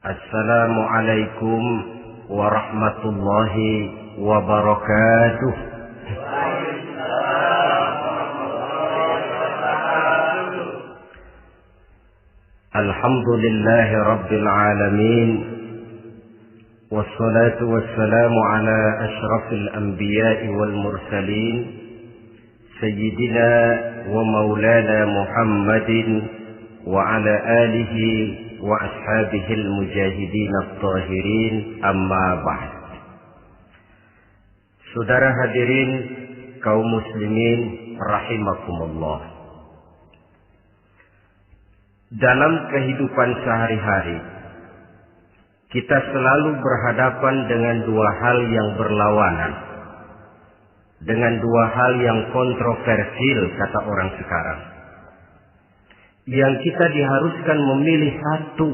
Assalamualaikum warahmatullahi wabarakatuh. Alhamdulillahi rabbil alamin. Wassalatu wassalamu ala ashrafil anbiya'i wal mursalin Sayyidina wa maulana Muhammadin wa ala alihi wa ashabihil mujahidin at-tahirin, amma ba'd. Saudara hadirin kaum muslimin rahimakumullah. Dalam kehidupan sehari-hari kita selalu berhadapan dengan dua hal yang berlawanan, dengan dua hal yang kontroversial kata orang sekarang, yang kita diharuskan memilih satu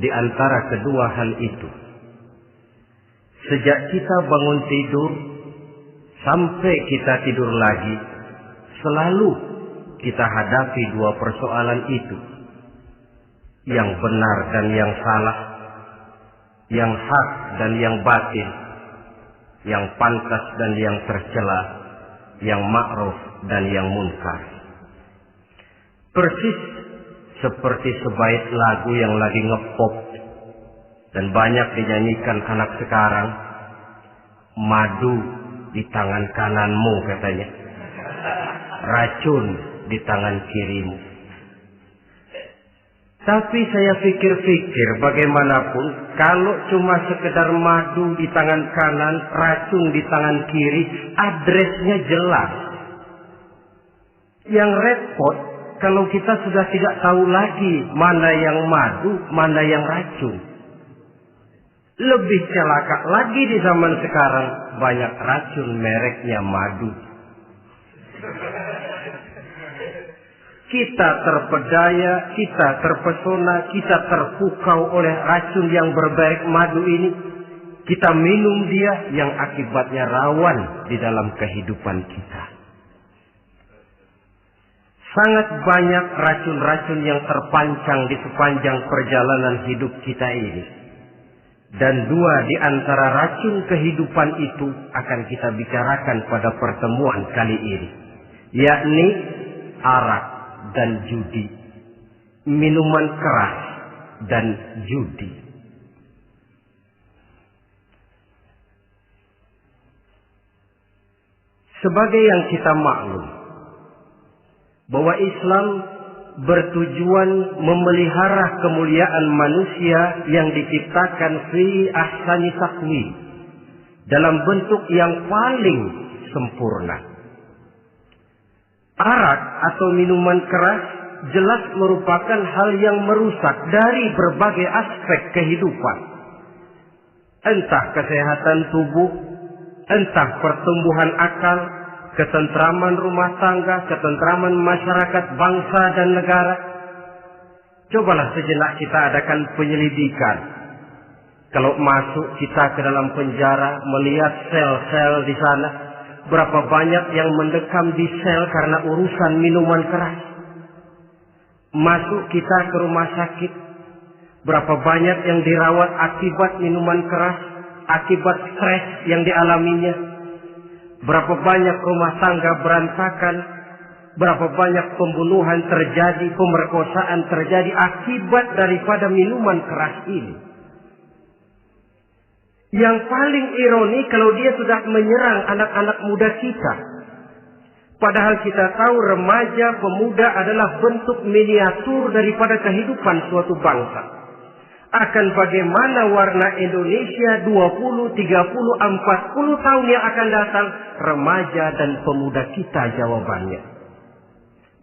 di antara kedua hal itu. Sejak kita bangun tidur sampai kita tidur lagi, selalu kita hadapi dua persoalan itu, yang benar dan yang salah, yang hak dan yang batil, yang pantas dan yang tercela, yang ma'ruf dan yang munkar. Persis seperti sebaik lagu yang lagi ngepop dan banyak dinyanyikan anak sekarang, madu di tangan kananmu katanya, racun di tangan kirimu. Tapi saya pikir-pikir, bagaimanapun kalau cuma sekedar madu di tangan kanan, racun di tangan kiri, adresnya jelas. Yang repot kalau kita sudah tidak tahu lagi mana yang madu, mana yang racun. Lebih celaka lagi di zaman sekarang, banyak racun mereknya madu. Kita terpedaya, kita terpesona, kita terpukau oleh racun yang bermerek madu ini. Kita minum dia, yang akibatnya rawan di dalam kehidupan kita. Sangat banyak racun-racun yang terpancang di sepanjang perjalanan hidup kita ini. Dan dua di antara racun kehidupan itu akan kita bicarakan pada pertemuan kali ini, yakni arak dan judi, minuman keras dan judi. Sebagai yang kita maklum bahwa Islam bertujuan memelihara kemuliaan manusia yang diciptakan fi ahsani taqwim, dalam bentuk yang paling sempurna. Arak atau minuman keras jelas merupakan hal yang merusak dari berbagai aspek kehidupan. Entah kesehatan tubuh, entah pertumbuhan akal, ketentraman rumah tangga, ketentraman masyarakat, bangsa dan negara. Cobalah sejenak kita adakan penyelidikan. Kalau masuk kita ke dalam penjara, melihat sel-sel di sana, berapa banyak yang mendekam di sel karena urusan minuman keras. Masuk kita ke rumah sakit, berapa banyak yang dirawat akibat minuman keras, akibat stres yang dialaminya. Berapa banyak rumah tangga berantakan, berapa banyak pembunuhan terjadi, pemerkosaan terjadi akibat daripada minuman keras ini. Yang paling ironi kalau dia sudah menyerang anak-anak muda kita. Padahal kita tahu remaja, pemuda adalah bentuk miniatur daripada kehidupan suatu bangsa. Akan bagaimana warna Indonesia 20, 30, 40 tahun yang akan datang, remaja dan pemuda kita jawabannya.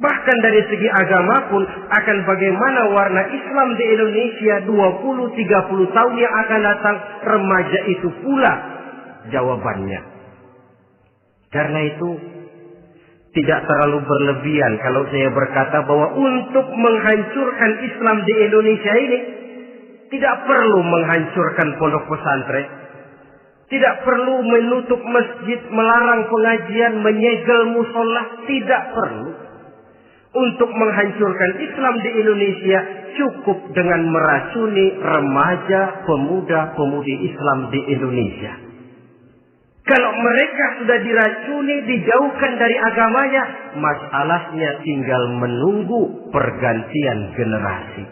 Bahkan dari segi agama pun, akan bagaimana warna Islam di Indonesia 20, 30 tahun yang akan datang, remaja itu pula jawabannya. Karena itu tidak terlalu berlebihan kalau saya berkata bahwa untuk menghancurkan Islam di Indonesia ini tidak perlu menghancurkan pondok pesantren, tidak perlu menutup masjid, melarang pengajian, menyegel musola, tidak perlu. Untuk menghancurkan Islam di Indonesia cukup dengan meracuni remaja, pemuda-pemudi Islam di Indonesia. Kalau mereka sudah diracuni, dijauhkan dari agamanya, masalahnya tinggal menunggu pergantian generasi.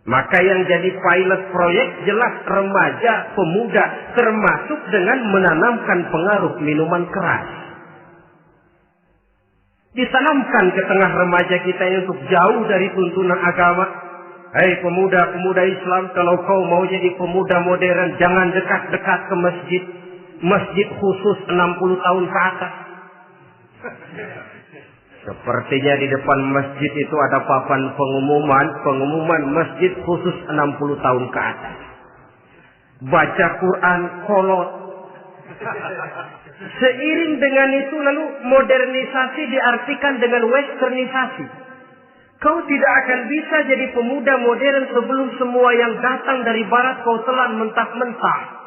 Maka yang jadi pilot proyek jelas remaja, pemuda, termasuk dengan menanamkan pengaruh minuman keras. Ditanamkan ke tengah remaja kita ini untuk jauh dari tuntunan agama. Hei pemuda-pemuda Islam, kalau kau mau jadi pemuda modern, jangan dekat-dekat ke masjid. Masjid khusus 60 tahun ke atas. Sepertinya di depan masjid itu ada papan pengumuman masjid khusus 60 tahun ke atas. Baca Quran kolot. Seiring dengan itu lalu modernisasi diartikan dengan westernisasi. Kau tidak akan bisa jadi pemuda modern sebelum semua yang datang dari barat kau telan mentah-mentah.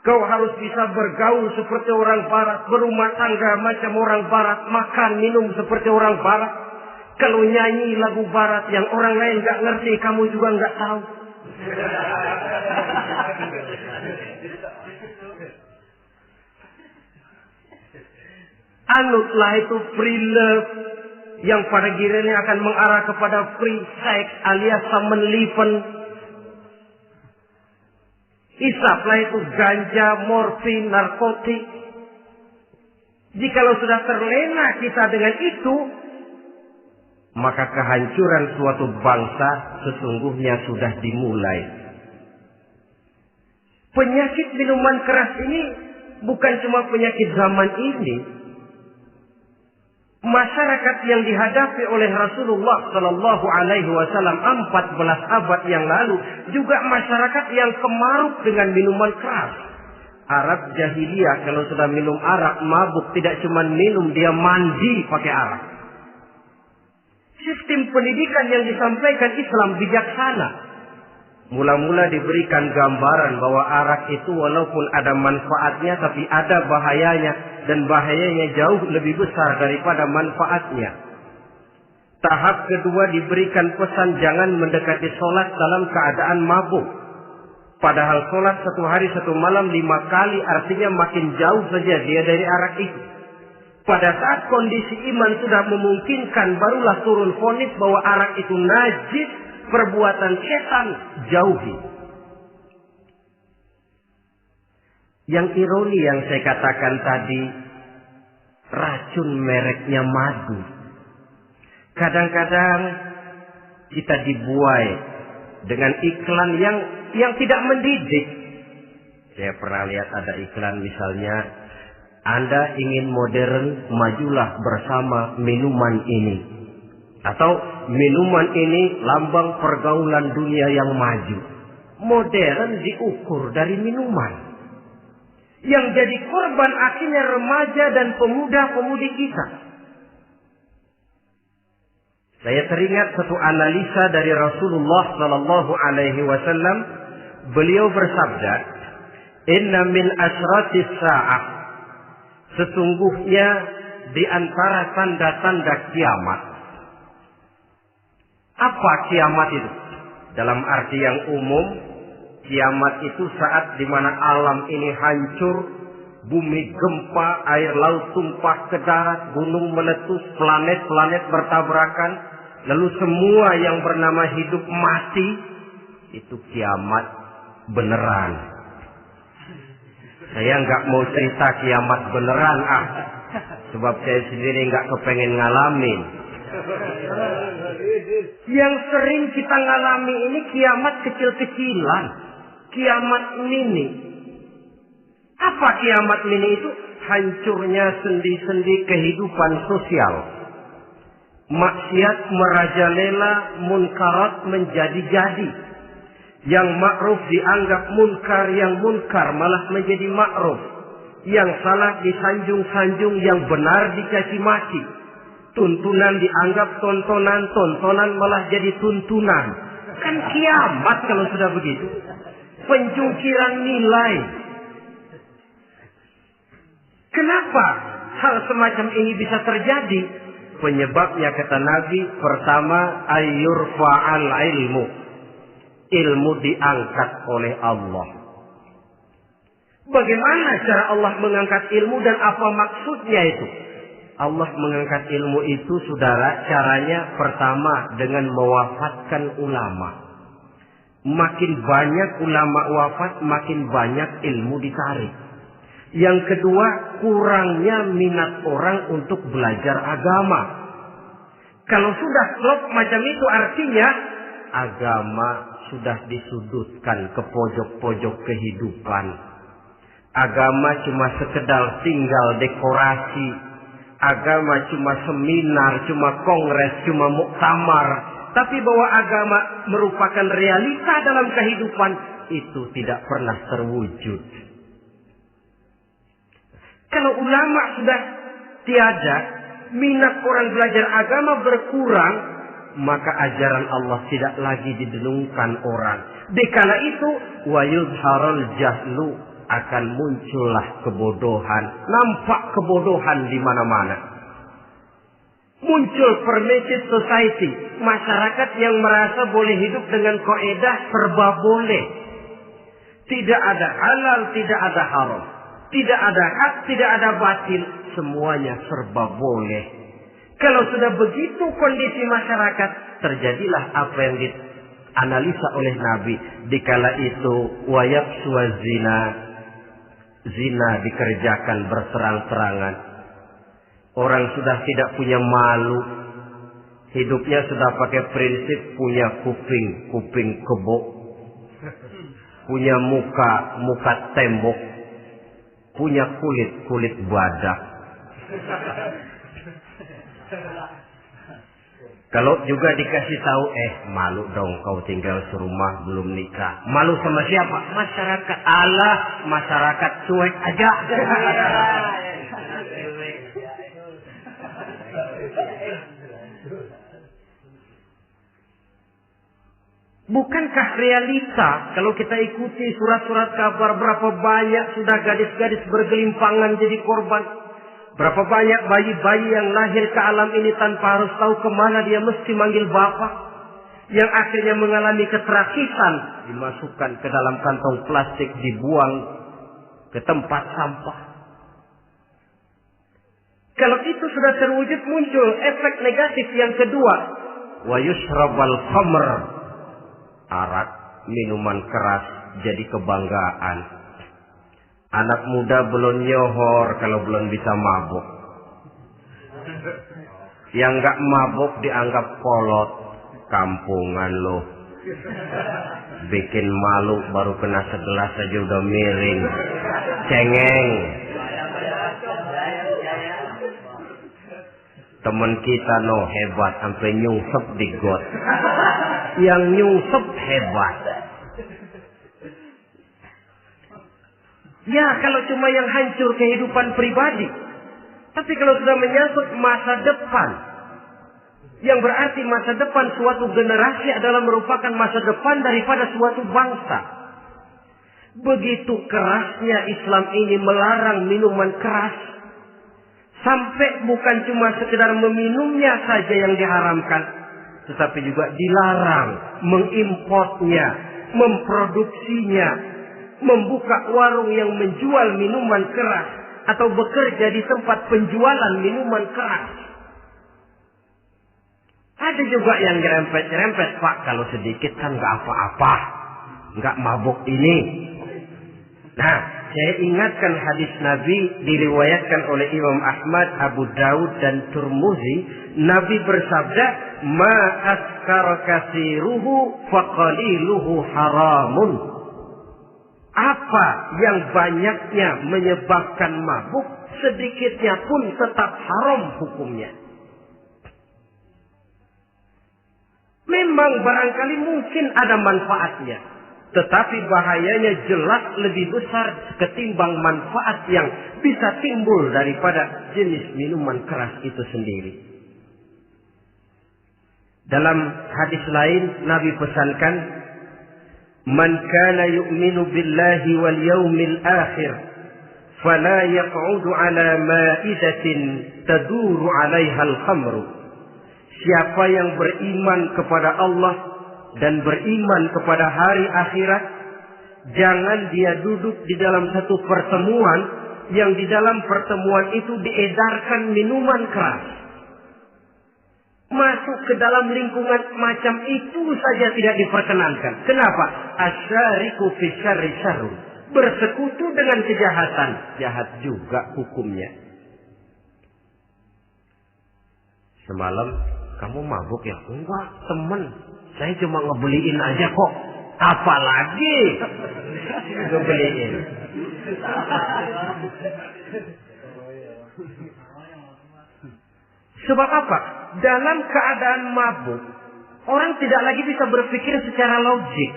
Kau harus bisa bergaul seperti orang barat, berumah tangga macam orang barat, makan minum seperti orang barat. Kalau nyanyi lagu barat yang orang lain gak ngerti, kamu juga gak tahu. Anutlah itu free love yang pada gilirannya akan mengarah kepada free sex alias samenleven. Isaplah itu ganja, morfin, narkotik. Jikalau sudah terlena kita dengan itu, maka kehancuran suatu bangsa sesungguhnya sudah dimulai. Penyakit minuman keras ini bukan cuma penyakit zaman ini. Masyarakat yang dihadapi oleh Rasulullah Sallallahu Alaihi Wasallam 14 abad yang lalu juga masyarakat yang kemaruk dengan minuman keras. Arab jahiliyah kalau sudah minum arak mabuk, tidak cuma minum, dia mandi pakai arak. Sistem pendidikan yang disampaikan Islam bijaksana. Mula-mula diberikan gambaran bahwa arak itu walaupun ada manfaatnya tapi ada bahayanya, dan bahayanya jauh lebih besar daripada manfaatnya. Tahap kedua diberikan pesan jangan mendekati sholat dalam keadaan mabuk. Padahal sholat 1 hari 1 malam 5 kali artinya makin jauh saja dia dari arak itu. Pada saat kondisi iman sudah memungkinkan barulah turun vonis bahwa arak itu najis, perbuatan setan, jauhi. Yang ironi yang saya katakan tadi, racun mereknya madu. Kadang-kadang kita dibuai dengan iklan yang tidak mendidik. Saya pernah lihat ada iklan misalnya, Anda ingin modern, majulah bersama minuman ini. Atau minuman ini lambang pergaulan dunia yang maju. Modern diukur dari minuman. Yang jadi korban akhirnya remaja dan pemuda-pemudi kita. Saya teringat satu analisa dari Rasulullah Sallallahu Alaihi Wasallam. Beliau bersabda, "Inna min asratis sa'ah." Sesungguhnya di antara tanda-tanda kiamat. Apa kiamat itu? Dalam arti yang umum, kiamat itu saat di mana alam ini hancur, bumi gempa, air laut tumpah ke darat, gunung meletus, planet-planet bertabrakan, lalu semua yang bernama hidup mati. Itu kiamat beneran. Saya nggak mau cerita kiamat beneran, sebab saya sendiri nggak kepengen ngalamin. Yang sering kita ngalami ini kiamat kecil-kecilan, kiamat mini. Apa kiamat mini itu? Hancurnya sendi-sendi kehidupan sosial. Maksiat merajalela, munkarat menjadi-jadi. Yang ma'ruf dianggap munkar, yang munkar malah menjadi ma'ruf. Yang salah disanjung-sanjung, yang benar dicaci maki. Tuntunan dianggap tontonan, tontonan malah jadi tuntunan. Kan kiamat kalau sudah begitu. Pencungkiran nilai. Kenapa hal semacam ini bisa terjadi? Penyebabnya kata Nabi, pertama ayyurfa'al ilmu. Ilmu diangkat oleh Allah. Bagaimana cara Allah mengangkat ilmu dan apa maksudnya itu? Allah mengangkat ilmu itu, saudara, caranya pertama dengan mewafatkan ulama. Makin banyak ulama wafat, makin banyak ilmu ditarik. Yang kedua, kurangnya minat orang untuk belajar agama. Kalau sudah klop macam itu, artinya agama sudah disudutkan ke pojok-pojok kehidupan. Agama cuma sekedar tinggal dekorasi. Agama cuma seminar, cuma kongres, cuma muktamar. Tapi bahwa agama merupakan realita dalam kehidupan, itu tidak pernah terwujud. Kalau ulama sudah tiada, minat orang belajar agama berkurang, maka ajaran Allah tidak lagi didenungkan orang. Dikala itu, wa yuzharul jahlu, akan muncullah kebodohan. Nampak kebodohan di mana-mana. Muncul permissive society, masyarakat yang merasa boleh hidup dengan kaidah serba boleh. Tidak ada halal, tidak ada haram. Tidak ada hak, tidak ada batil. Semuanya serba boleh. Kalau sudah begitu kondisi masyarakat, terjadilah apa yang dianalisa oleh Nabi. Dikala itu, wayabsu zina. Zina dikerjakan berterang-terangan. Orang sudah tidak punya malu. Hidupnya sudah pakai prinsip punya kuping kebo. Punya muka tembok. Punya kulit badak. Kalau juga dikasih tahu, malu dong kau tinggal serumah belum nikah. Malu sama siapa? Masyarakat. Allah, masyarakat cuek aja. Bukankah realita kalau kita ikuti surat-surat kabar, berapa banyak sudah gadis-gadis bergelimpangan jadi korban? Berapa banyak bayi-bayi yang lahir ke alam ini tanpa harus tahu kemana dia mesti manggil bapak. Yang akhirnya mengalami ketrakisan, dimasukkan ke dalam kantong plastik, dibuang ke tempat sampah. Kalau itu sudah terwujud, muncul efek negatif yang kedua. Wa yushrabal khamr. Arak, minuman keras jadi kebanggaan. Anak muda belum nyohor kalau belum bisa mabuk. Yang gak mabuk dianggap kolot. Kampungan loh. Bikin malu baru kena segelas aja udah miring. Cengeng. Temen kita hebat sampai nyungsep di got. Yang nyungsep hebat. Ya, kalau cuma yang hancur kehidupan pribadi. Tapi kalau sudah menyangkut masa depan, yang berarti masa depan suatu generasi adalah merupakan masa depan daripada suatu bangsa. Begitu kerasnya Islam ini melarang minuman keras. Sampai bukan cuma sekedar meminumnya saja yang diharamkan, tetapi juga dilarang mengimportnya, memproduksinya, membuka warung yang menjual minuman keras atau bekerja di tempat penjualan minuman keras. Ada juga yang nyerempet-nyerempet, Pak, kalau sedikit kan nggak apa-apa, nggak mabuk ini. Nah, saya ingatkan hadis Nabi diriwayatkan oleh Imam Ahmad, Abu Daud dan Turmuzi. Nabi bersabda, "Ma askara katsiruhu faqaliluhu haramun." Apa yang banyaknya menyebabkan mabuk, sedikitnya pun tetap haram hukumnya. Memang barangkali mungkin ada manfaatnya, tetapi bahayanya jelas lebih besar ketimbang manfaat yang bisa timbul daripada jenis minuman keras itu sendiri. Dalam hadis lain Nabi pesankan, "Man kana yu'minu billahi wal yawmil akhir fala yaq'udu ala ma'idatin taduru 'alaiha al-khamru Siapa yang beriman kepada Allah dan beriman kepada hari akhirat, jangan dia duduk di dalam satu pertemuan yang di dalam pertemuan itu diedarkan minuman keras. Masuk ke dalam lingkungan macam itu saja tidak diperkenankan. Kenapa? Asyariku fi syarri syarrun. Bersekutu dengan kejahatan, jahat juga hukumnya. Semalam kamu mabuk ya? Enggak, temen. Saya cuma ngebeliin aja kok. Apalagi ngebeliin. Sebab apa? Dalam keadaan mabuk, orang tidak lagi bisa berpikir secara logik.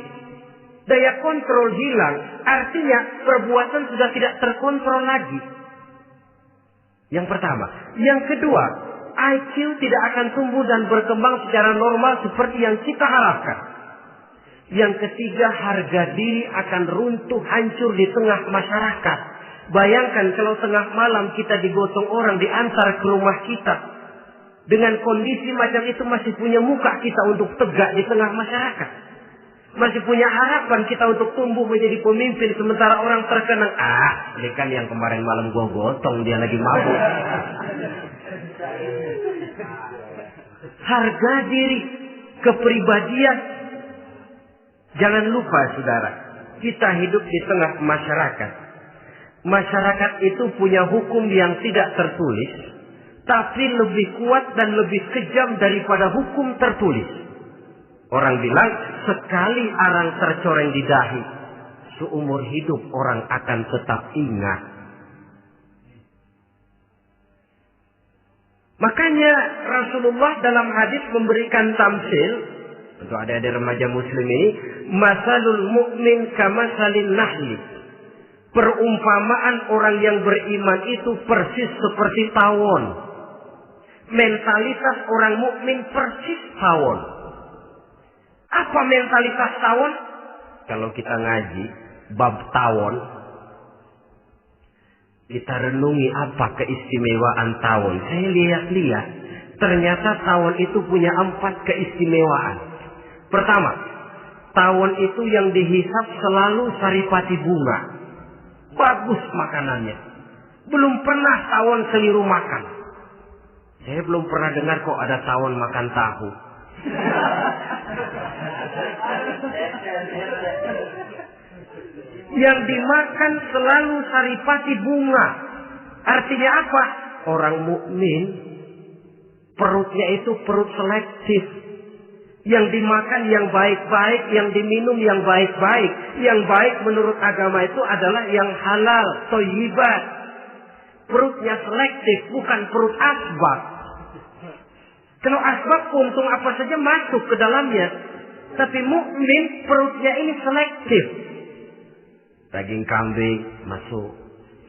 Daya kontrol hilang, artinya perbuatan sudah tidak terkontrol lagi. Yang pertama. Yang kedua, IQ tidak akan tumbuh dan berkembang secara normal seperti yang kita harapkan. Yang ketiga, harga diri akan runtuh hancur di tengah masyarakat. Bayangkan kalau tengah malam kita digotong orang diantar ke rumah kita. Dengan kondisi macam itu masih punya muka kita untuk tegak di tengah masyarakat. Masih punya harapan kita untuk tumbuh menjadi pemimpin sementara orang terkenang. Ini kan yang kemarin malam gua gotong, dia lagi mabuk. Harga diri, kepribadian. Jangan lupa saudara, kita hidup di tengah masyarakat. Masyarakat itu punya hukum yang tidak tertulis, tapi lebih kuat dan lebih kejam daripada hukum tertulis. Orang bilang, sekali arang tercoreng di dahi, seumur hidup orang akan tetap ingat. Makanya Rasulullah dalam hadis memberikan tamsil untuk adik-adik remaja muslim ini, masalul mu'min kamasalin nahli. Perumpamaan orang yang beriman itu persis seperti tawon. Mentalitas orang mukmin persis tawon. Apa mentalitas tawon? Kalau kita ngaji bab tawon, kita renungi apa keistimewaan tawon. Saya lihat-lihat, ternyata tawon itu punya 4 keistimewaan. Pertama, tawon itu yang dihisap selalu saripati bunga. Bagus makanannya. Belum pernah tawon keliru makan. Saya belum pernah dengar kok ada tawon makan tahu. Yang dimakan selalu saripati bunga. Artinya apa? Orang mukmin perutnya itu perut selektif. Yang dimakan yang baik-baik, yang diminum yang baik-baik. Yang baik menurut agama itu adalah yang halal, thayyibat. Perutnya selektif, bukan perut asbab. Kalau asbab untung apa saja masuk ke dalamnya. Tapi mukmin perutnya ini selektif. Daging kambing masuk,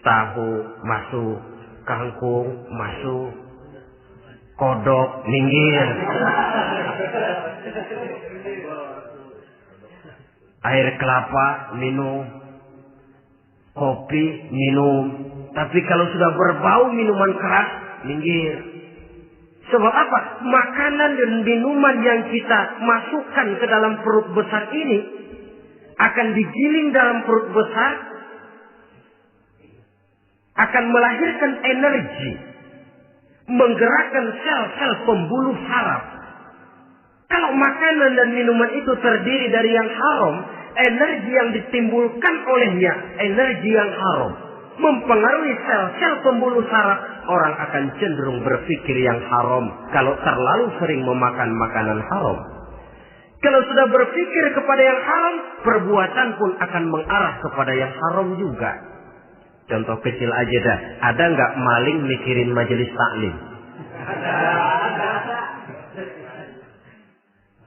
tahu masuk, kangkung masuk, kodok minggir. Air kelapa minum, kopi minum. Tapi kalau sudah berbau minuman keras, minggir. Sebab apa? Makanan dan minuman yang kita masukkan ke dalam perut besar ini akan digiling dalam perut besar, akan melahirkan energi, menggerakkan sel-sel pembuluh saraf. Kalau makanan dan minuman itu terdiri dari yang haram, energi yang ditimbulkan olehnya energi yang haram, mempengaruhi sel-sel pembuluh saraf. Orang akan cenderung berpikir yang haram kalau terlalu sering memakan makanan haram. Kalau sudah berpikir kepada yang haram, perbuatan pun akan mengarah kepada yang haram juga. Contoh kecil aja dah, ada nggak maling mikirin majelis taklim?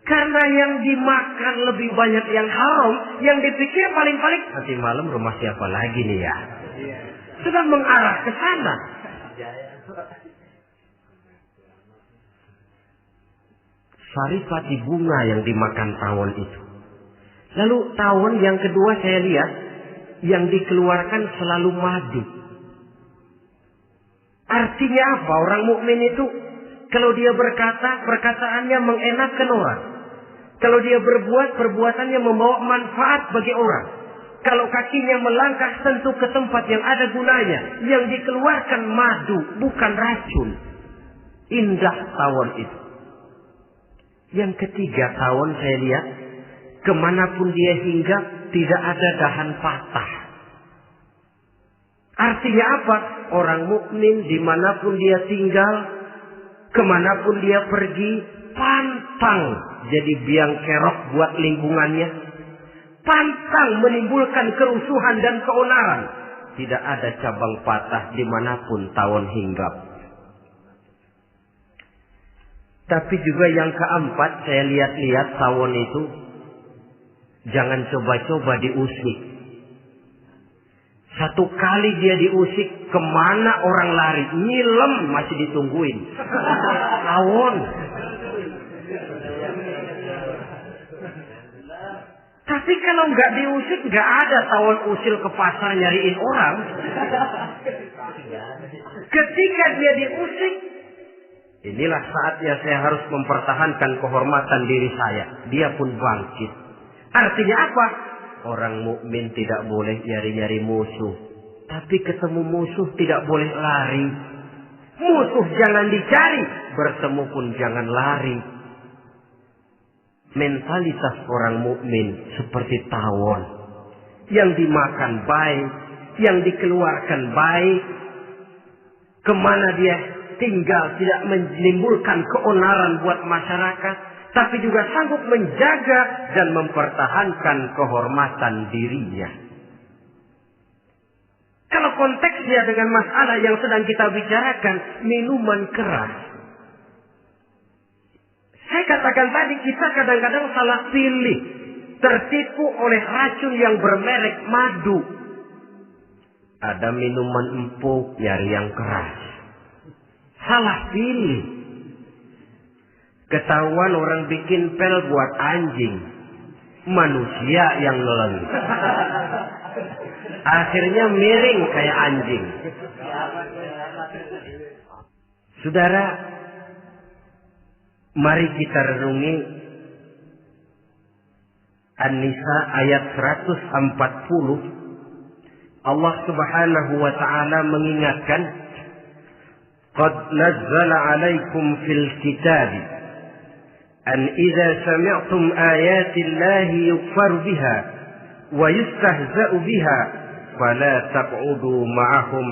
Karena yang dimakan lebih banyak yang haram, yang dipikir paling-paling nanti malam rumah siapa lagi nih ya? Sudah mengarah ke sana. Saripati bunga yang dimakan tawon itu. Lalu tawon yang kedua saya lihat, yang dikeluarkan selalu madu. Artinya apa? Orang mukmin itu Kalau dia berkata, perkataannya mengenakan orang. Kalau dia berbuat, perbuatannya membawa manfaat bagi orang. Kalau kakinya melangkah tentu ke tempat yang ada gunanya. Yang dikeluarkan madu, bukan racun. Indah tawon itu. Yang ketiga, tawon saya lihat, kemanapun dia hinggap, tidak ada dahan patah. Artinya apa? Orang mukmin dimanapun dia tinggal, kemanapun dia pergi, pantang jadi biang kerok buat lingkungannya. Pantang menimbulkan kerusuhan dan keonaran. Tidak ada cabang patah dimanapun tawon hinggap. Tapi juga yang keempat, saya lihat-lihat tawon itu, jangan coba-coba diusik. Satu kali dia diusik, kemana orang lari? Nyilem masih ditungguin. Tawon. Tapi kalau nggak diusik, nggak ada tawon usil ke pasar nyariin orang. Ketika dia diusik, inilah saatnya saya harus mempertahankan kehormatan diri saya. Dia pun bangkit. Artinya apa? Orang mukmin tidak boleh nyari-nyari musuh. Tapi ketemu musuh tidak boleh lari. Musuh jangan dicari, bertemu pun jangan lari. Mentalitas orang mukmin seperti tawon. Yang dimakan baik, yang dikeluarkan baik. Kemana dia tinggal tidak menimbulkan keonaran buat masyarakat. Tapi juga sanggup menjaga dan mempertahankan kehormatan dirinya. Kalau konteksnya dengan masalah yang sedang kita bicarakan, minuman keras. Saya katakan tadi, kita kadang-kadang salah pilih. Tertipu oleh racun yang bermerek madu. Ada minuman empuk, nyari yang keras. Salah pilih. Ketahuan orang bikin pel buat anjing. Manusia yang nelen. Akhirnya miring kayak anjing. Saudara, mari kita renungi An-Nisa ayat 140. Allah Subhanahu wa ta'ala mengingatkan, "Qad nazzala 'alaikum fil kitab an idza sami'tum ayati Allahi yukfar biha wa yustahza'u biha fala taq'udu ma'ahum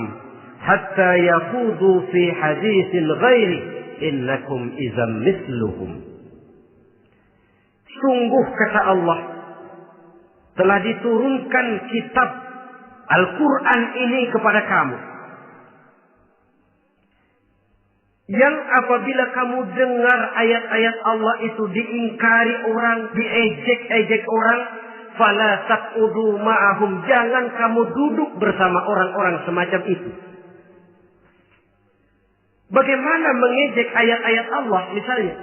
hatta yaqudu fi haditsin ghairi innakum idzam misluhum." Sungguh kata Allah, telah diturunkan kitab Al-Quran ini kepada kamu, yang apabila kamu dengar ayat-ayat Allah itu diingkari orang, diejek-ejek orang, fala taqudu ma'ahum, jangan kamu duduk bersama orang-orang semacam itu. Bagaimana mengejek ayat-ayat Allah misalnya?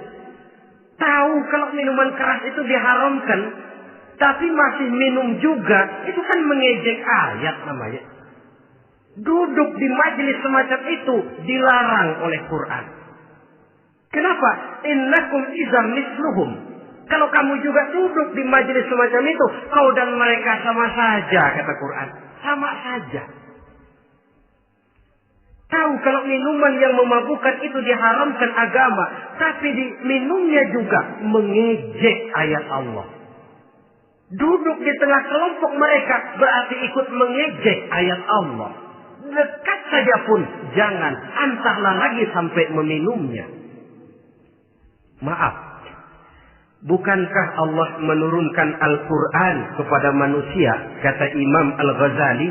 Tahu kalau minuman keras itu diharamkan, tapi masih minum juga, itu kan mengejek ayat namanya. Duduk di majelis semacam itu dilarang oleh Quran. Kenapa? Innakum idzam misluhum. Kalau kamu juga duduk di majelis semacam itu, kau dan mereka sama saja, kata Quran. Sama saja. Tahu kalau minuman yang memabukkan itu diharamkan agama, tapi minumnya juga mengejek ayat Allah. Duduk di tengah kelompok mereka berarti ikut mengejek ayat Allah. Dekat saja pun jangan, entahlah lagi sampai meminumnya. Maaf, bukankah Allah menurunkan Al-Quran kepada manusia, kata Imam Al-Ghazali,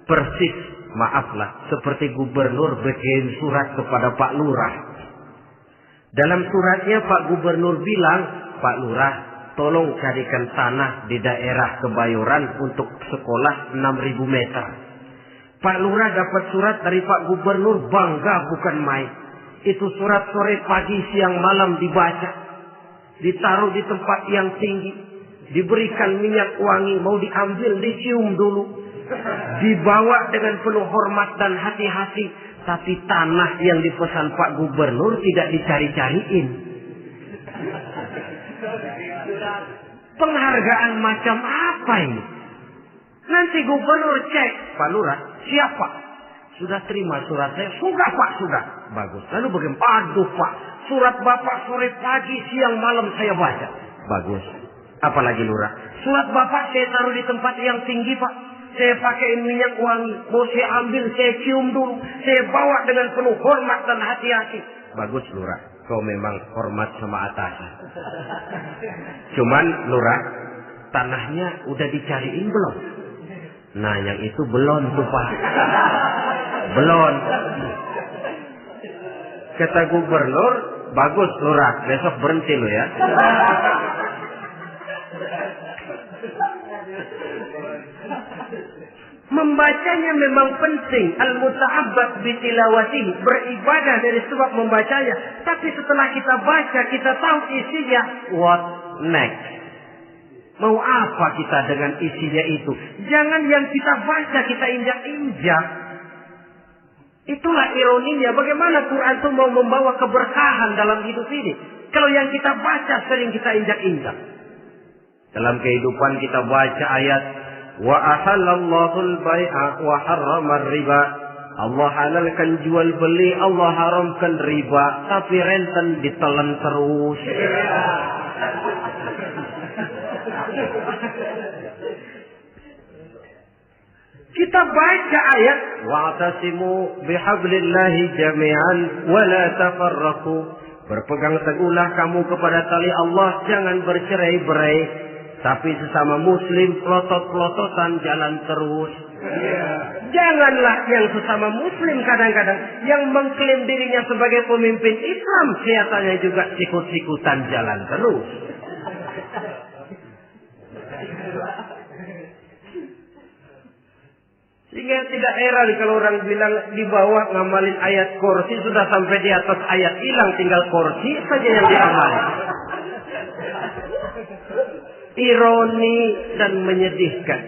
persis, maaflah, seperti gubernur bikin surat kepada Pak Lurah. Dalam suratnya Pak Gubernur bilang, Pak Lurah, tolong carikan tanah di daerah Kebayoran untuk sekolah 6.000 meter. Pak Lurah dapat surat dari Pak Gubernur, bangga bukan main. Itu surat sore, pagi, siang, malam dibaca. Ditaruh di tempat yang tinggi. Diberikan minyak wangi, mau diambil, dicium dulu. Dibawa dengan penuh hormat dan hati-hati. Tapi tanah yang dipesan Pak Gubernur tidak dicari-cariin. Penghargaan macam apa ini? Nanti Gubernur cek, Pak Lurah, siapa? Sudah terima surat saya? Sudah Pak, sudah. Bagus. Lalu bagaimana? Aduh Pak, surat Bapak sore pagi, siang, malam saya baca. Bagus. Apalagi Lurah? Surat Bapak saya taruh di tempat yang tinggi Pak. Saya pakai minyak wangi. Mau saya ambil, saya cium dulu. Saya bawa dengan penuh hormat dan hati-hati. Bagus Lurah. Kau memang hormat sama atasan. Cuman Lurah, tanahnya udah dicariin belum? Nah yang itu belum tuh Pak. Belum. Kata Gubernur, bagus Lurah, besok berhenti lo ya. Membacanya memang penting. Al-muta'abbad bitilawatihi, beribadah dari sebab membacanya. Tapi setelah kita baca, kita tahu isinya. What next? Mau apa kita dengan isinya itu? Jangan yang kita baca kita injak-injak. Itulah ironinya. Bagaimana Quran itu mau membawa keberkahan dalam hidup ini? Kalau yang kita baca sering kita injak-injak. Dalam kehidupan kita baca ayat wa ahallallahu al-bai'a wa harrama riba. Allah halalkan jual beli, Allah haramkan riba, tapi renten ditelan terus. Kita baca ayat wa'tasimu bihablillahi jami'an wa la tafarraqu. Berpegang teguhlah kamu kepada tali Allah, jangan bercerai-berai. Tapi sesama muslim pelotot-pelototan jalan terus. Janganlah yang sesama muslim kadang-kadang yang mengklaim dirinya sebagai pemimpin Islam kelihatannya juga sikut-sikutan jalan terus. Sehingga tidak heran kalau orang bilang di bawah ngamalin ayat kursi sudah sampai di atas ayat hilang, tinggal kursi saja yang diamalin. Ironi dan menyedihkan.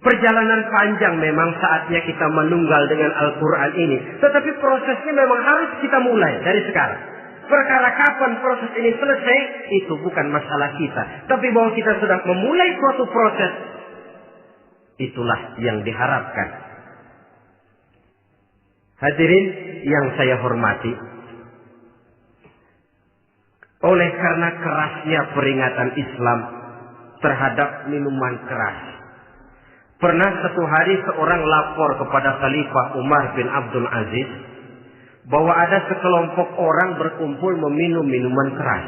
Perjalanan panjang memang saatnya kita menunggal dengan Al-Quran ini. Tetapi prosesnya memang harus kita mulai dari sekarang. Perkara kapan proses ini selesai, itu bukan masalah kita. Tapi bahwa kita sudah memulai suatu proses, itulah yang diharapkan. Hadirin yang saya hormati, oleh karena kerasnya peringatan Islam terhadap minuman keras, pernah satu hari seorang lapor kepada Khalifah Umar bin Abdul Aziz bahwa ada sekelompok orang berkumpul meminum minuman keras.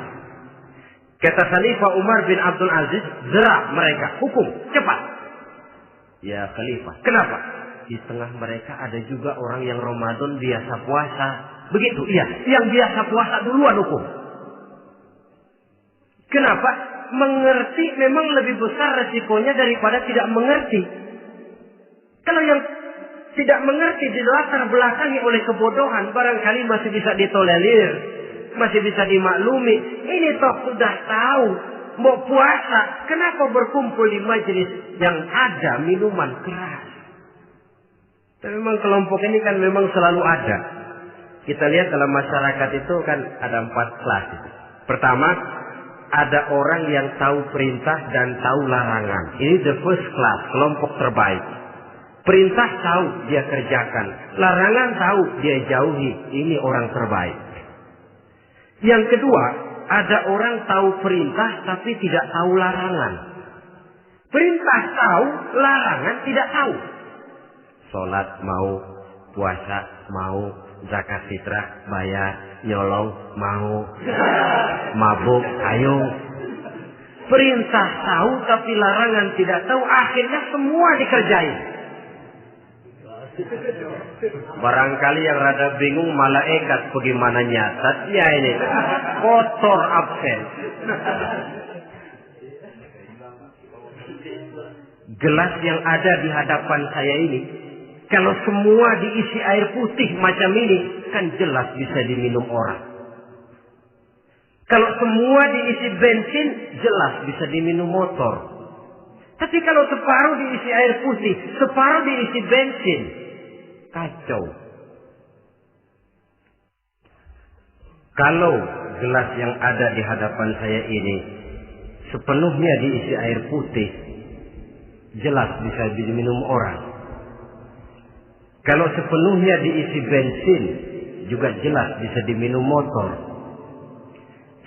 Kata Khalifah Umar bin Abdul Aziz, jerah mereka, hukum, cepat. Ya Khalifah, kenapa? Di tengah mereka ada juga orang yang Ramadan biasa puasa. Begitu, iya, yang biasa puasa duluan hukum. Kenapa? Mengerti memang lebih besar resikonya daripada tidak mengerti. Kalau yang tidak mengerti dilatar belakangi oleh kebodohan, barangkali masih bisa ditolerir, masih bisa dimaklumi. Ini toh sudah tahu mau puasa, kenapa berkumpul di majelis yang ada minuman keras? Tapi memang kelompok ini kan memang selalu ada. Kita lihat dalam masyarakat itu kan ada 4 kelas. Pertama, ada orang yang tahu perintah dan tahu larangan. Ini the first class, kelompok terbaik. Perintah tahu, dia kerjakan. Larangan tahu, dia jauhi. Ini orang terbaik. Yang kedua, ada orang tahu perintah tapi tidak tahu larangan. Perintah tahu, larangan tidak tahu. Sholat mau, puasa mau, zakat fitrah bayar, nyolong mau, mabuk ayo. Perintah tahu tapi larangan tidak tahu, akhirnya semua dikerjain. Barangkali yang rada bingung malaikat bagaimana nyatatnya ini, kotor absen. Gelas yang ada di hadapan saya ini, kalau semua diisi air putih macam ini, kan jelas bisa diminum orang. Kalau semua diisi bensin, jelas bisa diminum motor. Tapi kalau separuh diisi air putih, separuh diisi bensin, kacau. Kalau gelas yang ada di hadapan saya ini sepenuhnya diisi air putih, jelas bisa diminum orang. Kalau sepenuhnya diisi bensin, juga jelas bisa diminum motor.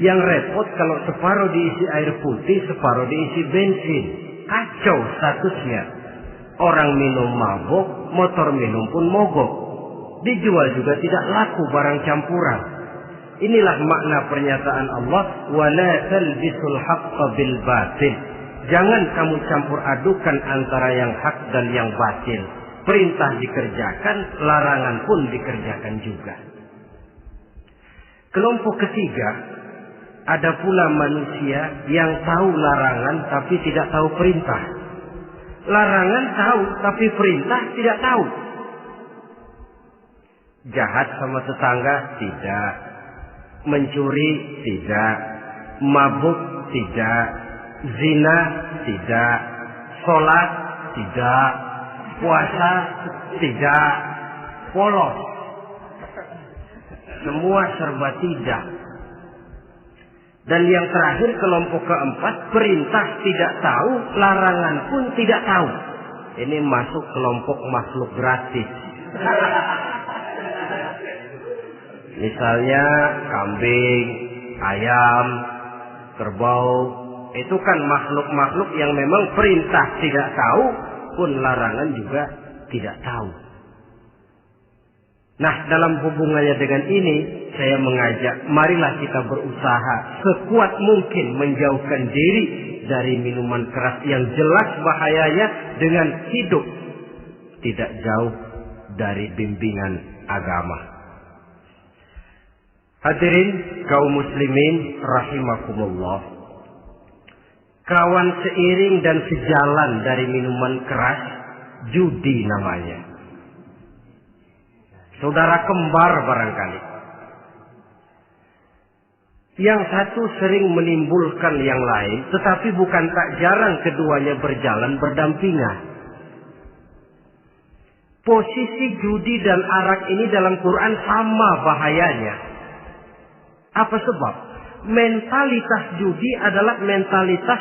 Yang repot kalau separuh diisi air putih, separuh diisi bensin. Kacau statusnya. Orang minum mabok, motor minum pun mogok. Dijual juga tidak laku barang campuran. Inilah makna pernyataan Allah, wala talbisul haqqa bil batil. Jangan kamu campur adukan antara yang hak dan yang batil. Perintah dikerjakan, larangan pun dikerjakan juga. Kelompok ketiga, ada pula manusia yang tahu larangan tapi tidak tahu perintah. Larangan tahu tapi perintah tidak tahu. Jahat sama tetangga tidak, mencuri tidak, mabuk tidak, zina tidak, sholat tidak, puasa tidak, polos. Semua serba tidak. Dan yang terakhir, kelompok keempat, perintah tidak tahu, larangan pun tidak tahu. Ini masuk kelompok makhluk gratis. Misalnya kambing, ayam, kerbau, itu kan makhluk-makhluk yang memang perintah tidak tahu, pun larangan juga tidak tahu. Nah, dalam hubungannya dengan ini, saya mengajak, marilah kita berusaha sekuat mungkin menjauhkan diri dari minuman keras yang jelas bahayanya dengan hidup tidak jauh dari bimbingan agama. Hadirin kaum muslimin rahimakumullah. Kawan seiring dan sejalan dari minuman keras, judi namanya. Saudara kembar barangkali. Yang satu sering menimbulkan yang lain, tetapi bukan tak jarang keduanya berjalan berdampingan. Posisi judi dan arak ini dalam Quran sama bahayanya. Apa sebab? Mentalitas judi adalah mentalitas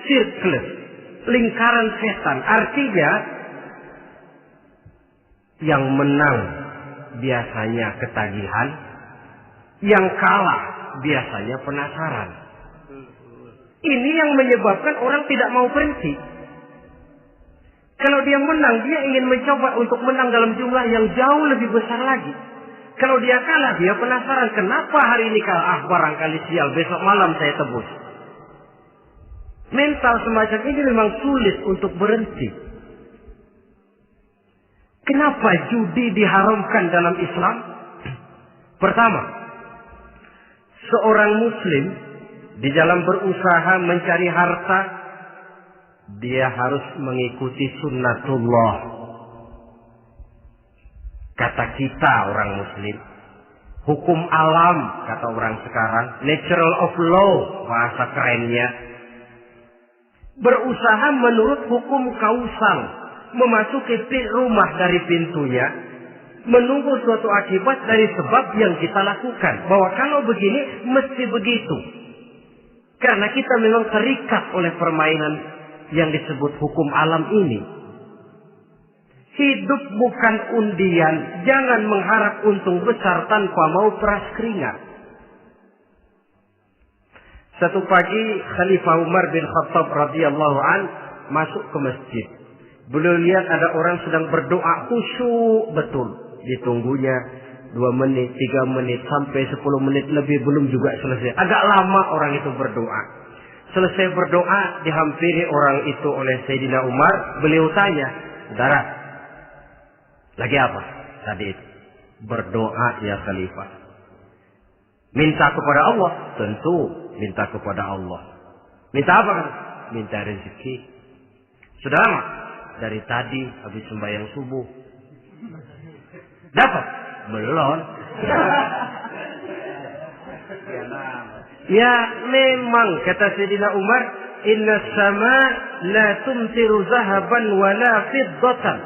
sirkel, lingkaran setan. Artinya, yang menang biasanya ketagihan, yang kalah biasanya penasaran. Ini yang menyebabkan orang tidak mau berhenti. Kalau dia menang, dia ingin mencoba untuk menang dalam jumlah yang jauh lebih besar lagi. Kalau dia kalah, dia penasaran, kenapa hari ini kalah? Barangkali sial, besok malam saya tebus. Mental semacam ini memang sulit untuk berhenti. Kenapa judi diharamkan dalam Islam? Pertama, seorang muslim di dalam berusaha mencari harta, dia harus mengikuti sunnatullah. Kata kita orang muslim, hukum alam kata orang sekarang, natural of law bahasa kerennya. Berusaha menurut hukum kausal, memasuki rumah dari pintunya, menunggu suatu akibat dari sebab yang kita lakukan. Bahwa kalau begini, mesti begitu. Karena kita memang terikat oleh permainan yang disebut hukum alam ini. Hidup bukan undian, jangan mengharap untung besar tanpa mau peras keringat. Satu pagi Khalifah Umar bin Khattab radhiyallahu an masuk ke masjid. Beliau lihat ada orang sedang berdoa khusyuk betul. Ditunggunya 2 menit, 3 menit, sampai 10 menit lebih belum juga selesai. Agak lama orang itu berdoa. Selesai berdoa, dihampiri orang itu oleh Sayyidina Umar. Beliau tanya, saudara, lagi apa tadi itu? Berdoa ya Khalifah. Minta kepada Allah? Tentu minta kepada Allah. Minta apa kan? Minta rezeki. Sudah lama? Dari tadi habis sembahyang subuh. Dapat? Belum. Ya memang kata Sayyidina Umar, inna sama la tumtiru zahaban wala fiddatan.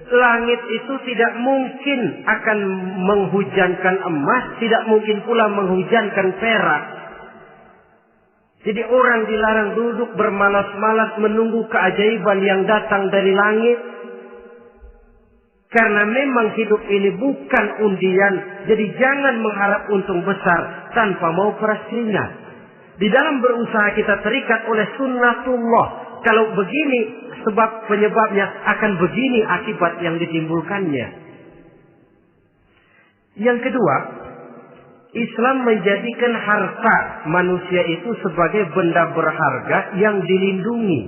Langit itu tidak mungkin akan menghujankan emas, tidak mungkin pula menghujankan perak. Jadi orang dilarang duduk bermalas-malas menunggu keajaiban yang datang dari langit. Karena memang hidup ini bukan undian. Jadi jangan mengharap untung besar tanpa mau peras keringat. Di dalam berusaha kita terikat oleh sunnatullah. Kalau begini sebab penyebabnya, akan begini akibat yang ditimbulkannya. Yang kedua, Islam menjadikan harta manusia itu sebagai benda berharga yang dilindungi.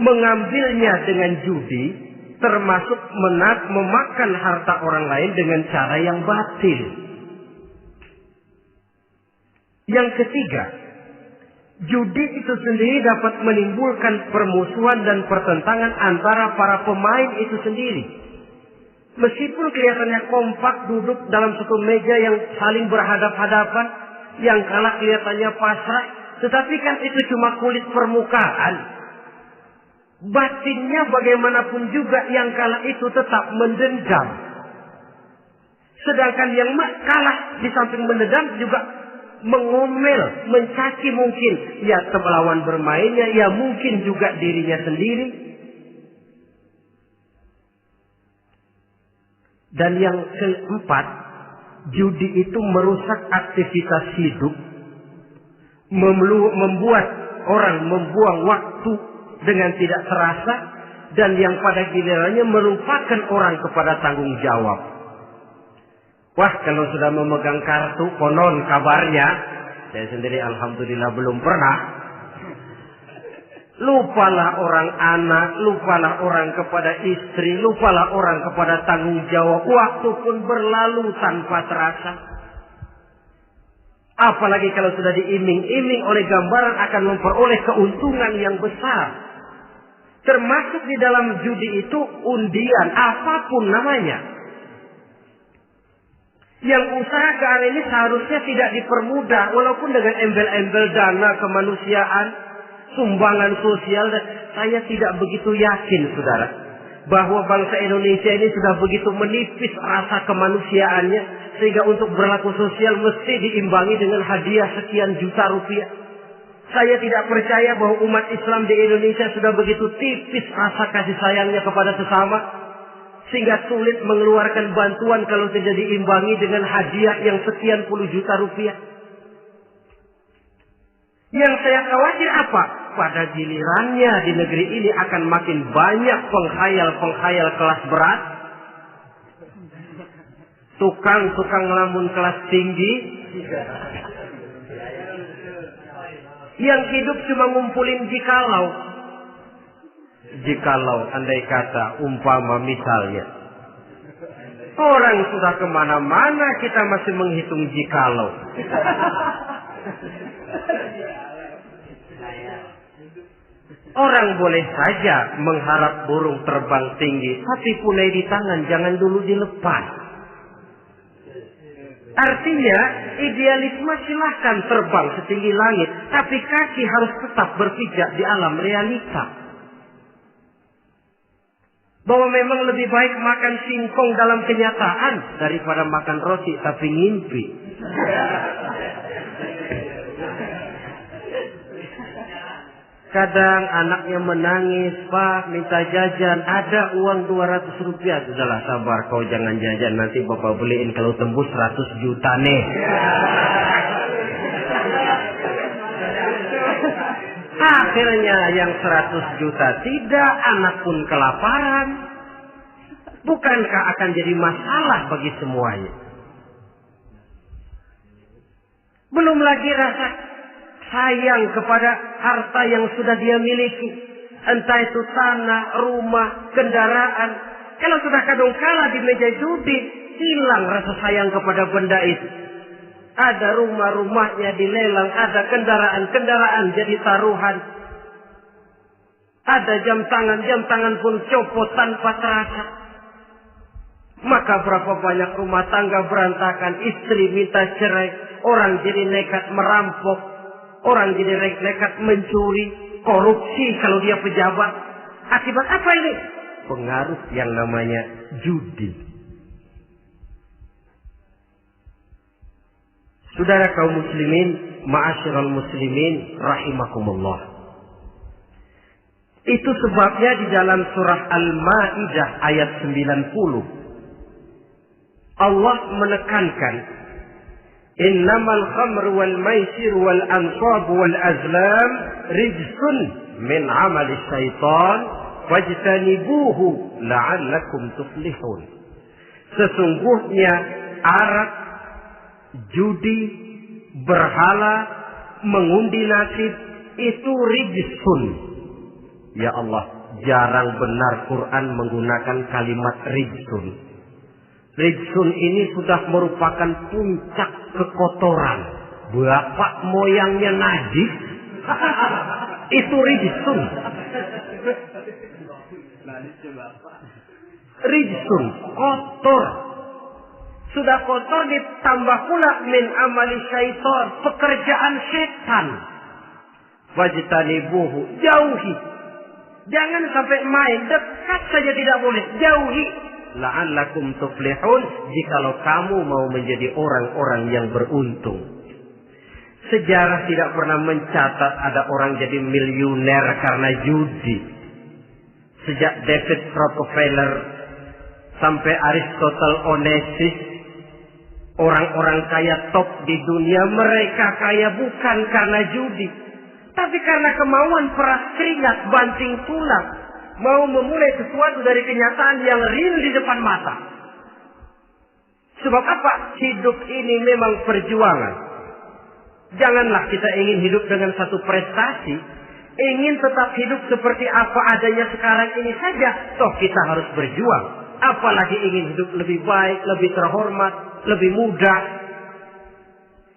Mengambilnya dengan judi termasuk memakan harta orang lain dengan cara yang batil. Yang ketiga, judi itu sendiri dapat menimbulkan permusuhan dan pertentangan antara para pemain itu sendiri. Meskipun kelihatannya kompak duduk dalam satu meja yang saling berhadap-hadapan, yang kalah kelihatannya pasrah, tetapi kan itu cuma kulit permukaan. Batinnya bagaimanapun juga yang kalah itu tetap mendendam. Sedangkan yang kalah di samping mendendam juga mengomel, mencaci mungkin. Ya lawan bermainnya, ya mungkin juga dirinya sendiri. Dan yang keempat, judi itu merusak aktivitas hidup. Membuat orang membuang waktu dengan tidak terasa. Dan yang pada gilirannya melupakan orang kepada tanggung jawab. Wah, kalau sudah memegang kartu, konon kabarnya, saya sendiri alhamdulillah belum pernah. Lupalah orang anak, lupalah orang kepada istri, lupalah orang kepada tanggung jawab. Waktu pun berlalu tanpa terasa. Apalagi kalau sudah diiming-iming oleh gambaran akan memperoleh keuntungan yang besar. Termasuk di dalam judi itu undian, apapun namanya. Yang usaha ke arah ini seharusnya tidak dipermudah, walaupun dengan embel-embel dana kemanusiaan, sumbangan sosial. Saya tidak begitu yakin, saudara, bahwa bangsa Indonesia ini sudah begitu menipis rasa kemanusiaannya, sehingga untuk berlaku sosial mesti diimbangi dengan hadiah sekian juta rupiah. Saya tidak percaya bahwa umat Islam di Indonesia sudah begitu tipis rasa kasih sayangnya kepada sesama, sehingga sulit mengeluarkan bantuan kalau tidak diimbangi dengan hadiah yang sekian puluh juta rupiah. Yang saya khawatir apa? Pada gilirannya di negeri ini akan makin banyak penghayal-penghayal kelas berat, tukang-tukang ngelamun kelas tinggi, yang hidup cuma ngumpulin jikalau andai kata umpama misalnya orang sudah kemana-mana kita masih menghitung jikalau. Orang boleh saja mengharap burung terbang tinggi, tapi punai di tangan jangan dulu dilepas. Artinya idealisme silahkan terbang setinggi langit, tapi kaki harus tetap berpijak di alam realita. Bahwa memang lebih baik makan singkong dalam kenyataan daripada makan roti tapi ngimpi. Kadang anaknya menangis, Pak minta jajan, ada uang 200 rupiah. Sudahlah sabar, kau jangan jajan, nanti bapak beliin kalau tembus 100 juta nih. Akhirnya yang 100 juta tidak, anak pun kelaparan. Bukankah akan jadi masalah bagi semuanya? Belum lagi rasa sayang kepada harta yang sudah dia miliki. Entah itu tanah, rumah, kendaraan. Kalau sudah kadung kalah di meja judi, hilang rasa sayang kepada benda itu. Ada rumah-rumahnya dilelang, ada kendaraan-kendaraan jadi taruhan. Ada jam tangan pun copot tanpa terasa. Maka berapa banyak rumah tangga berantakan, istri minta cerai, orang jadi nekat merampok, orang jadi nekat mencuri, korupsi kalau dia pejabat. Akibat apa ini? pengaruh yang namanya judi. Saudara kaum muslimin, ma'asyiral muslimin rahimakumullah. Itu sebabnya di dalam surah Al-Maidah ayat 90 Allah menekankan innamal khamru wal maisir wal ansab wal azlam rijsun min amali syaitan fajtanibuhu la'allakum tuflihun. Sesungguhnya arak, judi, berhala, mengundi nasib itu rijsun. Ya Allah, jarang benar Quran menggunakan kalimat rijsun. Rijsun ini sudah merupakan puncak kekotoran. Bapak moyangnya najis, itu rijsun. Rijsun, kotor. Sudah kotor ditambah pula min amali syaitan, pekerjaan setan. Wajtanibuhu, jauhi. Jangan sampai main, dekat saja tidak boleh, jauhi. La'allakum tuflihun, jikalau kamu mau menjadi orang-orang yang beruntung. Sejarah tidak pernah mencatat ada orang jadi miliuner karena judi. Sejak David Rockefeller sampai Aristotle Onassis, orang-orang kaya top di dunia, mereka kaya bukan karena judi, tapi karena kemauan peras keringat, banting tulang, mau memulai sesuatu dari kenyataan yang real di depan mata. Sebab apa? Hidup ini memang perjuangan. Janganlah kita ingin hidup dengan satu prestasi, ingin tetap hidup seperti apa adanya sekarang ini saja, toh kita harus berjuang. Apalagi ingin hidup lebih baik, lebih terhormat, lebih mudah.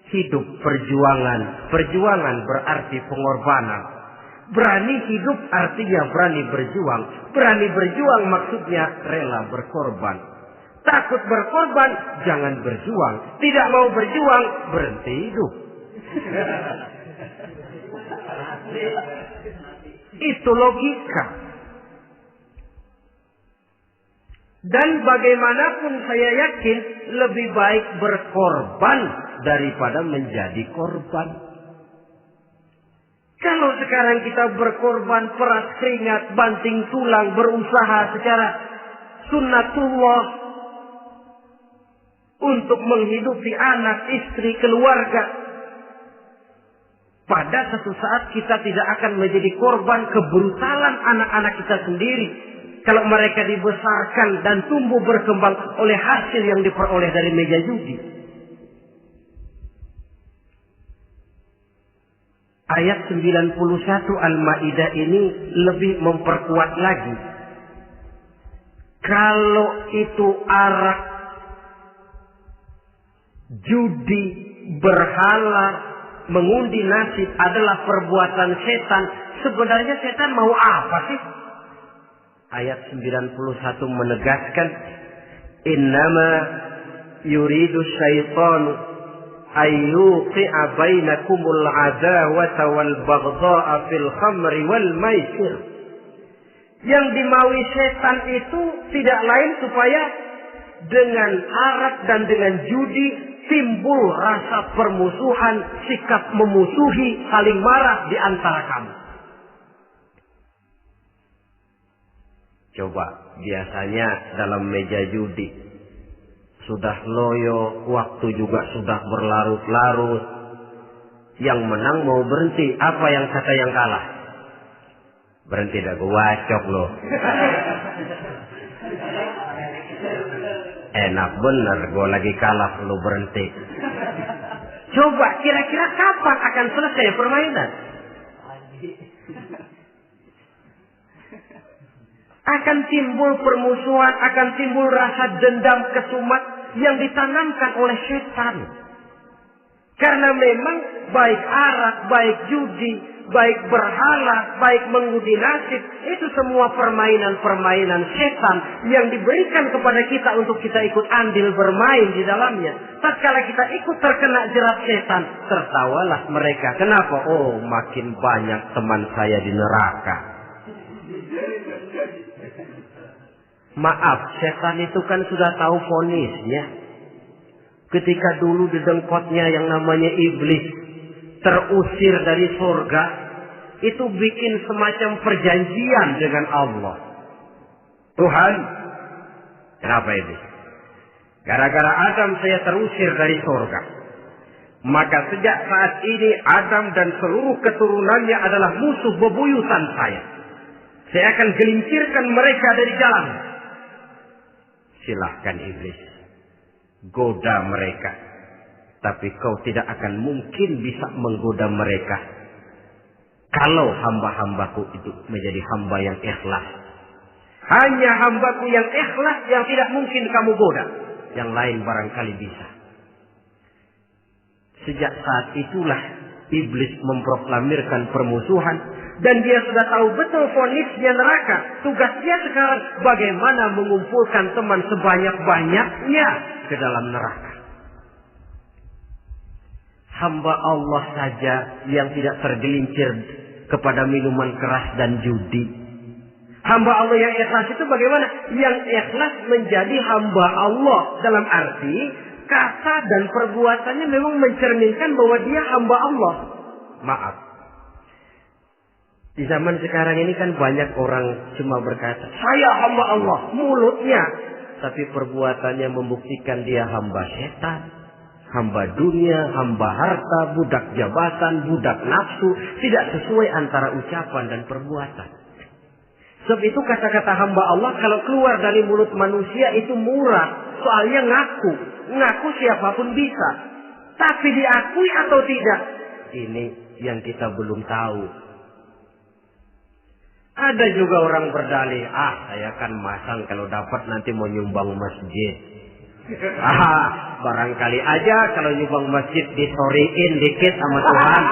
Hidup perjuangan. Perjuangan berarti pengorbanan. Berani hidup artinya berani berjuang. Berani berjuang maksudnya rela berkorban. Takut berkorban, jangan berjuang. Tidak mau berjuang, berhenti hidup. Itu logika. Dan bagaimanapun saya yakin lebih baik berkorban daripada menjadi korban. Kalau sekarang kita berkorban, peras keringat, banting tulang, berusaha secara sunnatullah untuk menghidupi anak, istri, keluarga, pada satu saat kita tidak akan menjadi korban kebrutalan anak-anak kita sendiri. Kalau mereka dibesarkan dan tumbuh berkembang oleh hasil yang diperoleh dari meja judi. Ayat 91 Al-Maidah ini lebih memperkuat lagi. Kalau itu arak, judi, berhala, mengundi nasib adalah perbuatan setan, sebenarnya setan mau apa sih? Ayat 91 menegaskan, innama yuridu syaitanu ayyuqi'a bainakumul adawata wal baghdha'a fil khamri wal maisir. Yang dimaui setan itu tidak lain supaya dengan arak dan dengan judi timbul rasa permusuhan, sikap memusuhi, saling marah di antara kamu. Coba, biasanya dalam meja judi sudah loyo, waktu juga sudah berlarut-larut. Yang menang mau berhenti, apa yang kata yang kalah? Berhenti dah, gue wacok loh. Enak bener, gue lagi kalah, lu berhenti. Coba, kira-kira kapan akan selesai permainan? Akan timbul permusuhan, akan timbul rasa dendam, kesumat yang ditanamkan oleh setan. Karena memang baik arak, baik judi, baik berhala, baik mengundi nasib, itu semua permainan-permainan setan yang diberikan kepada kita untuk kita ikut andil bermain di dalamnya. Tatkala kita ikut terkena jerat setan, tertawalah mereka. Kenapa? Oh, makin banyak teman saya di neraka. Maaf, setan itu kan sudah tahu vonisnya. Ketika dulu di dengkotnya yang namanya iblis terusir dari surga, itu bikin semacam perjanjian dengan Allah. Tuhan, kenapa ini? Gara-gara Adam saya terusir dari surga. Maka sejak saat ini Adam dan seluruh keturunannya adalah musuh bebuyutan saya. Saya akan gelincirkan mereka dari jalan. Silahkan iblis, goda mereka. Tapi kau tidak akan mungkin bisa menggoda mereka kalau hamba-hambaku itu menjadi hamba yang ikhlas. Hanya hambaku yang ikhlas yang tidak mungkin kamu goda. Yang lain barangkali bisa. Sejak saat itulah iblis memproklamirkan permusuhan. Dan dia sudah tahu betul vonisnya neraka. Tugas dia sekarang bagaimana mengumpulkan teman sebanyak-banyaknya ke dalam neraka. Hamba Allah saja yang tidak tergelincir kepada minuman keras dan judi. Hamba Allah yang ikhlas itu bagaimana? Yang ikhlas menjadi hamba Allah. Dalam arti kata dan perbuatannya memang mencerminkan bahwa dia hamba Allah. Maaf. Di zaman sekarang ini kan banyak orang cuma berkata, saya hamba Allah, mulutnya. Tapi perbuatannya membuktikan dia hamba setan, hamba dunia, hamba harta, budak jabatan, budak nafsu. Tidak sesuai antara ucapan dan perbuatan. Sebab itu kata-kata hamba Allah kalau keluar dari mulut manusia itu murah. Soalnya ngaku. Ngaku siapapun bisa. Tapi diakui atau tidak? Ini yang kita belum tahu. Ada juga orang berdalih, saya kan masang kalau dapat nanti mau nyumbang masjid. Barangkali aja kalau nyumbang masjid disoriin dikit sama Tuhan.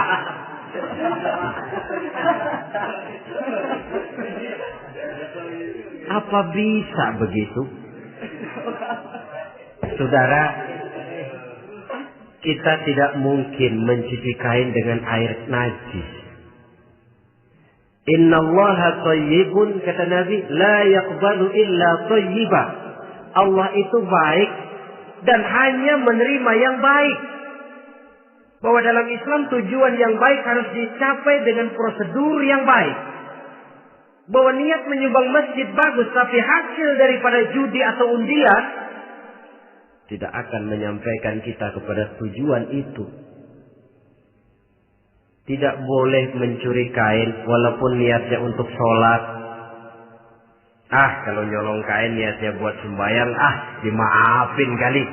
Apa bisa begitu? Saudara, kita tidak mungkin mencuci kain dengan air najis. Innallaha thayyibun, kata Nabi, la yaqbalu illa thayyiba. Allah itu baik dan hanya menerima yang baik. Bahwa dalam Islam tujuan yang baik harus dicapai dengan prosedur yang baik. Bahwa niat menyumbang masjid bagus, tapi hasil daripada judi atau undian tidak akan menyampaikan kita kepada tujuan itu. Tidak boleh mencuri kain walaupun niatnya untuk sholat. Kalau nyolong kain niatnya buat sembahyang, dimaafin kali.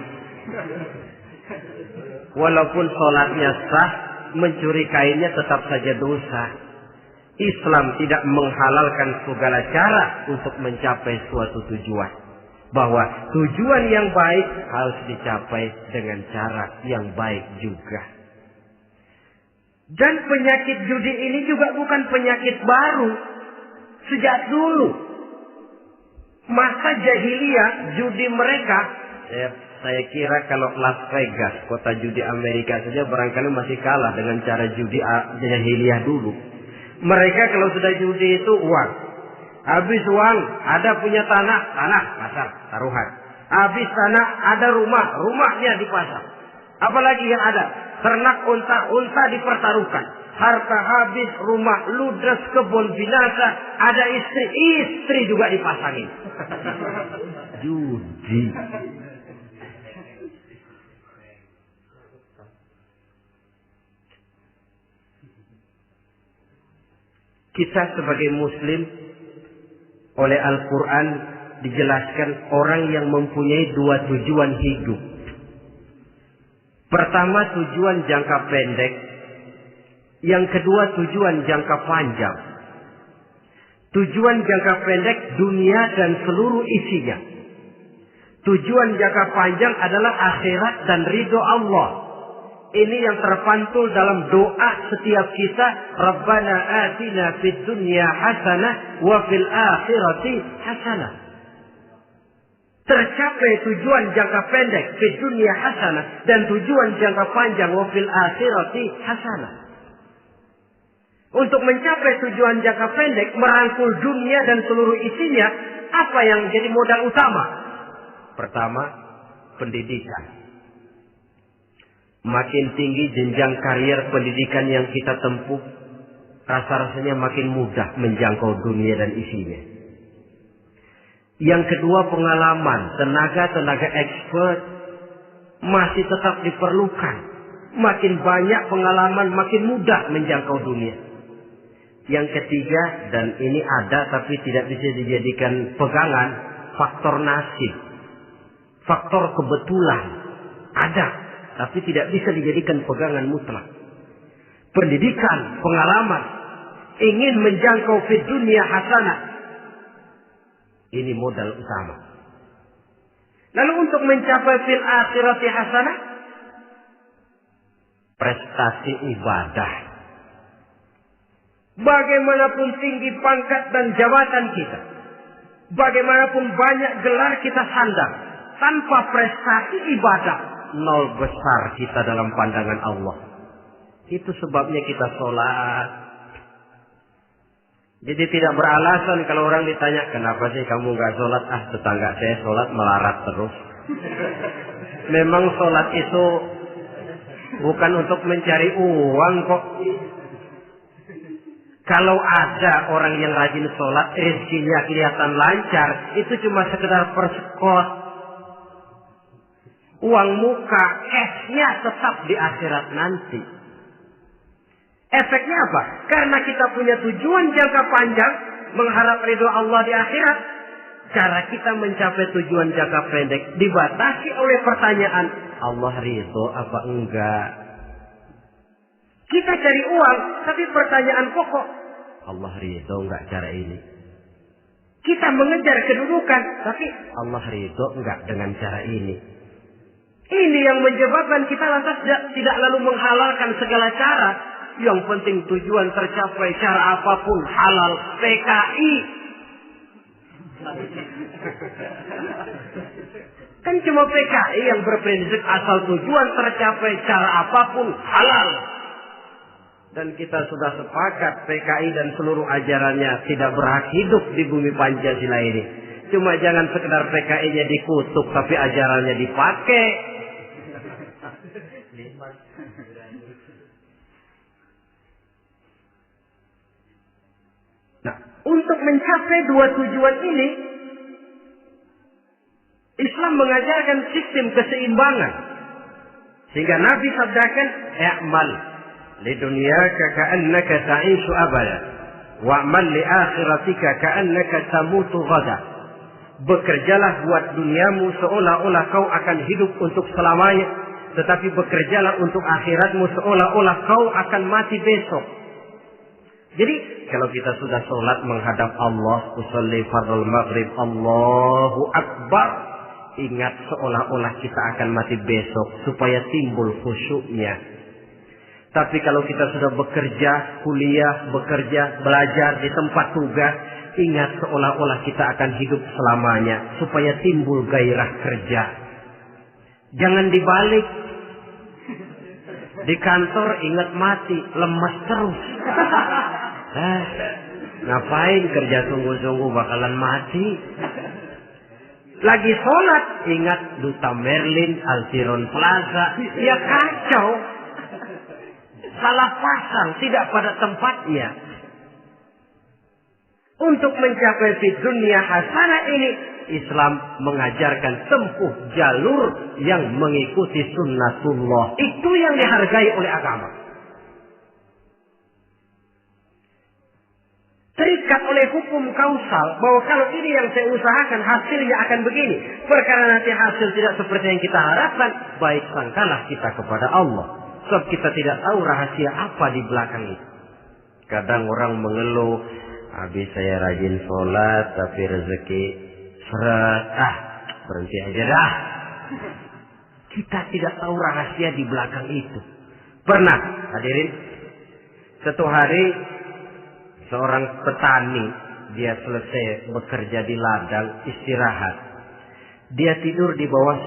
Walaupun sholatnya sah, mencuri kainnya tetap saja dosa. Islam tidak menghalalkan segala cara untuk mencapai suatu tujuan. Bahwa tujuan yang baik harus dicapai dengan cara yang baik juga. Dan penyakit judi ini juga bukan penyakit baru. Sejak dulu. Masa jahiliyah judi mereka. Saya kira kalau Las Vegas, kota judi Amerika saja barangkali masih kalah dengan cara judi jahiliyah dulu. Mereka kalau sudah judi itu uang. Habis uang ada punya tanah pasar, taruhan. Habis tanah ada rumahnya dipasang. Apalagi yang ada? Ternak unta dipertaruhkan. Harta habis, rumah ludes, kebun binasa. Ada istri juga dipasangin. Judi. Kita sebagai muslim oleh Al-Quran dijelaskan orang yang mempunyai dua tujuan hidup. Pertama tujuan jangka pendek. Yang kedua tujuan jangka panjang. Tujuan jangka pendek dunia dan seluruh isinya. Tujuan jangka panjang adalah akhirat dan ridho Allah. Ini yang terpantul dalam doa setiap kita. Rabbana atina fid dunya hasanah wa fil akhirati hasanah. Tercapai tujuan jangka pendek di dunia hasanah dan tujuan jangka panjang wa fil akhirati hasanah. Untuk mencapai tujuan jangka pendek, merangkul dunia dan seluruh isinya, apa yang jadi modal utama? Pertama, pendidikan. Makin tinggi jenjang karier pendidikan yang kita tempuh, rasa-rasanya makin mudah menjangkau dunia dan isinya. Yang kedua, pengalaman. Tenaga-tenaga expert masih tetap diperlukan. Makin banyak pengalaman, makin mudah menjangkau dunia. Yang ketiga, dan ini ada tapi tidak bisa dijadikan pegangan, faktor nasib. Faktor kebetulan. Ada, tapi tidak bisa dijadikan pegangan mutlak. Pendidikan, pengalaman, ingin menjangkau fid dunia hasanah. Ini modal utama. Lalu untuk mencapai fil akhirati hasanah, prestasi ibadah. Bagaimanapun tinggi pangkat dan jabatan kita, bagaimanapun banyak gelar kita sandang, tanpa prestasi ibadah, nol besar kita dalam pandangan Allah. Itu sebabnya kita sholat. Jadi tidak beralasan kalau orang ditanya, kenapa sih kamu nggak sholat? Ah, tetangga saya sholat melarat terus. Memang sholat itu bukan untuk mencari uang kok. Kalau ada orang yang rajin sholat, rezekinya kelihatan lancar, itu cuma sekedar persekot. Uang muka, cashnya tetap di akhirat nanti. Efeknya apa? Karena kita punya tujuan jangka panjang, mengharap ridho Allah di akhirat. Cara kita mencapai tujuan jangka pendek dibatasi oleh pertanyaan, Allah ridho apa enggak? Kita cari uang, tapi pertanyaan pokok, Allah ridho enggak cara ini? Kita mengejar kedudukan, tapi Allah ridho enggak dengan cara ini? Ini yang menyebabkan kita lantas tidak lalu menghalalkan segala cara. Yang penting tujuan tercapai cara apapun halal. PKI. Kan cuma PKI yang berprinsip asal tujuan tercapai cara apapun halal. Dan kita sudah sepakat PKI dan seluruh ajarannya tidak berhak hidup di bumi Pancasila ini. Cuma jangan sekedar PKI-nya dikutuk tapi ajarannya dipakai. Nah, untuk mencapai dua tujuan ini, Islam mengajarkan sistem keseimbangan. Sehingga Nabi sabdakan, "I'mal li dunyaka ka'annaka ta'ishu abada, wa'mal li akhiratika ka'annaka tamutu ghada." Bekerjalah buat duniamu seolah-olah kau akan hidup untuk selamanya, tetapi bekerjalah untuk akhiratmu seolah-olah kau akan mati besok. Jadi kalau kita sudah sholat menghadap Allah, usolli fardhu maghrib, Allahu Akbar, ingat seolah-olah kita akan mati besok supaya timbul khusyuknya. Tapi kalau kita sudah bekerja, kuliah, bekerja, belajar di tempat tugas, ingat seolah-olah kita akan hidup selamanya supaya timbul gairah kerja. Jangan dibalik. Di kantor ingat mati, lemas terus. Ngapain kerja sungguh-sungguh bakalan mati. Lagi sholat ingat Duta Merlin, Altiron Plaza, ya kacau. Salah pasang, tidak pada tempatnya. Untuk mencapai fid dunia hasanah ini, Islam mengajarkan tempuh jalur yang mengikuti sunnatullah. Itu yang dihargai oleh agama. Terikat oleh hukum kausal bahwa kalau ini yang saya usahakan hasilnya akan begini. Perkara nanti hasil tidak seperti yang kita harapkan, baik sangkalah kita kepada Allah. Sebab kita tidak tahu rahasia apa di belakang itu. Kadang orang mengeluh, habis saya rajin sholat tapi rezeki seret, berhenti aja dah. Kita tidak tahu rahasia di belakang itu. Pernah hadirin, satu hari seorang petani, dia selesai bekerja di ladang, istirahat. Dia tidur di bawah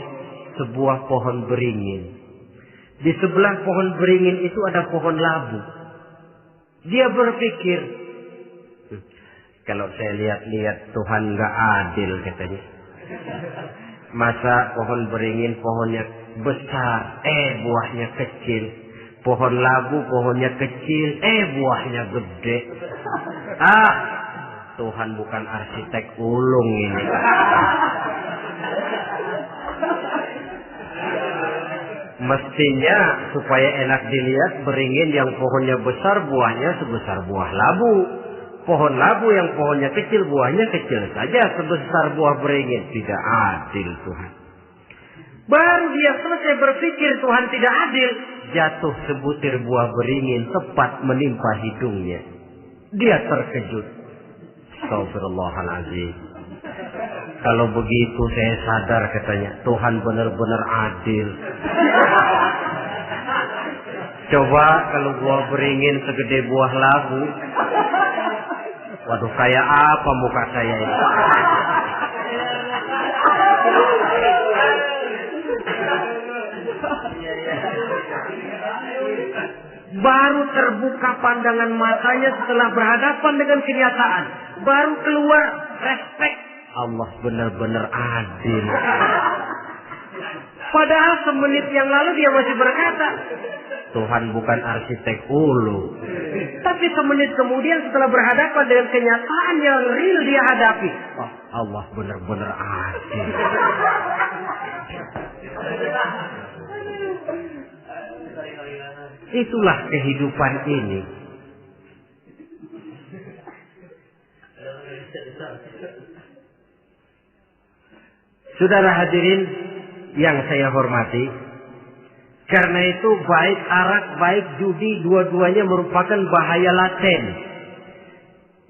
sebuah pohon beringin. Di sebelah pohon beringin itu ada pohon labu. Dia berpikir, kalau saya lihat-lihat Tuhan nggak adil katanya. Masa pohon beringin pohonnya besar, buahnya kecil. Pohon labu pohonnya kecil, buahnya gede. Tuhan bukan arsitek ulung ini. Mestinya supaya enak dilihat, beringin yang pohonnya besar buahnya sebesar buah labu. Pohon labu yang pohonnya kecil buahnya kecil saja sebesar buah beringin. Tidak adil Tuhan. Baru dia selesai berpikir Tuhan tidak adil, jatuh sebutir buah beringin tepat menimpa hidungnya. Dia terkejut. Astagfirullahaladzim. Kalau begitu saya sadar katanya, Tuhan benar-benar adil. Coba kalau buah beringin segede buah labu. Waduh, kayak apa muka saya ini? Baru terbuka pandangan matanya setelah berhadapan dengan kenyataan. Baru keluar respek. Allah benar-benar adil. Padahal semenit yang lalu dia masih berkata, Tuhan bukan arsitek ulu. Tapi semenit kemudian setelah berhadapan dengan kenyataan yang real dia hadapi, Allah benar-benar adil. Itulah kehidupan ini. Saudara hadirin yang saya hormati, karena itu baik arak, baik judi, dua-duanya merupakan bahaya laten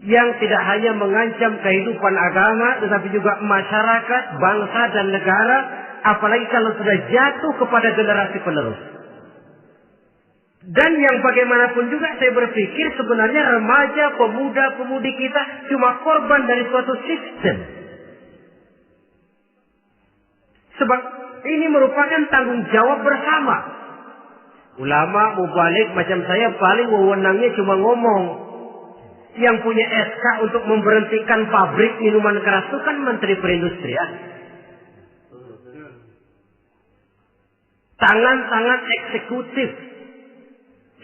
yang tidak hanya mengancam kehidupan agama, tetapi juga masyarakat, bangsa dan negara, apalagi kalau sudah jatuh kepada generasi penerus. Dan yang bagaimanapun juga saya berpikir sebenarnya remaja, pemuda, pemudi kita cuma korban dari suatu sistem. Sebab ini merupakan tanggung jawab bersama. Ulama mubalik macam saya paling wewenangnya cuma ngomong. Yang punya SK untuk memberhentikan pabrik minuman keras itu kan Menteri Perindustrian. Tangan-tangan eksekutif.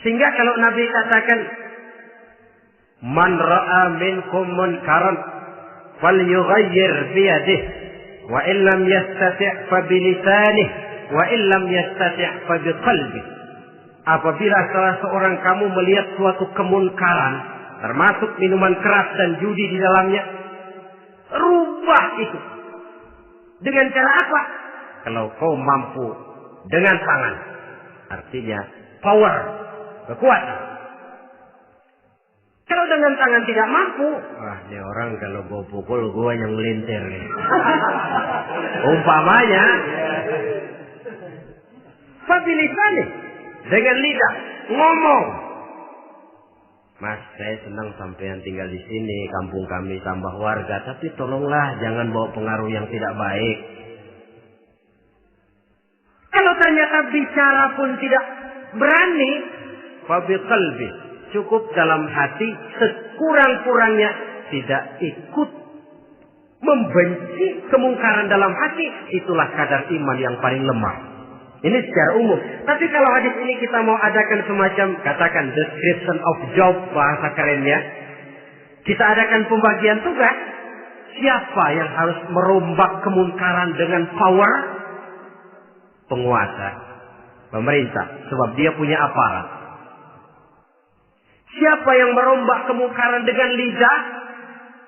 Sehingga kalau Nabi katakan, Man ra'a minkum munkaran falyughayyir biyadihi wa illam yastati' fa bilisanihi wa illam yastati' fa biqalbihi. Apabila salah seorang kamu melihat suatu kemunkaran, termasuk minuman keras dan judi di dalamnya, rubah itu. Dengan cara apa? Kalau kau mampu dengan tangan, artinya power, kekuatan. Kalau dengan tangan tidak mampu, ini orang kalau gue pukul gue yang melintir. Umpamanya, fabilisan nih, dengan lidah ngomong. Mas, saya senang sampean tinggal di sini, kampung kami tambah warga, tapi tolonglah jangan bawa pengaruh yang tidak baik. Kalau ternyata bicara pun tidak berani, fabiqalbi, cukup dalam hati, sekurang-kurangnya tidak ikut membenci kemungkaran dalam hati, itulah kadar iman yang paling lemah. Ini secara umum. Tapi kalau hadis ini kita mau adakan semacam, katakan description of job, bahasa kerennya, kita adakan pembagian tugas. Siapa yang harus merombak kemungkaran dengan power? Penguasa, pemerintah, sebab dia punya aparat. Siapa yang merombak kemungkaran dengan lidah?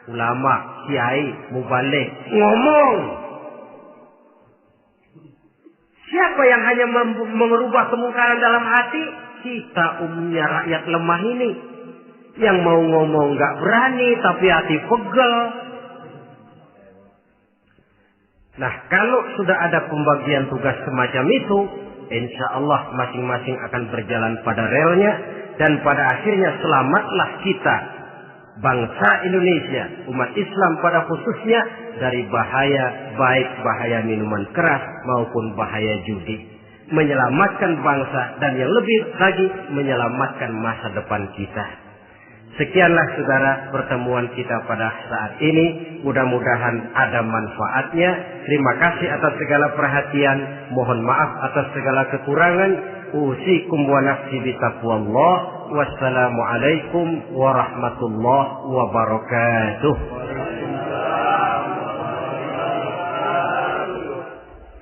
Ulama, kiai, mubalik, ngomong. Siapa yang hanya merubah kemungkaran dalam hati? Kita umumnya rakyat lemah ini. Yang mau ngomong gak berani, tapi hati pegel. Nah, kalau sudah ada pembagian tugas semacam itu, insya Allah masing-masing akan berjalan pada relnya. Dan pada akhirnya selamatlah kita, bangsa Indonesia, umat Islam pada khususnya, dari bahaya, baik bahaya minuman keras maupun bahaya judi. Menyelamatkan bangsa dan yang lebih lagi menyelamatkan masa depan kita. Sekianlah saudara pertemuan kita pada saat ini. Mudah-mudahan ada manfaatnya. Terima kasih atas segala perhatian. Mohon maaf atas segala kekurangan. Usikum wa nafsi bitaqwallah. Wassalamualaikum warahmatullahi wabarakatuh.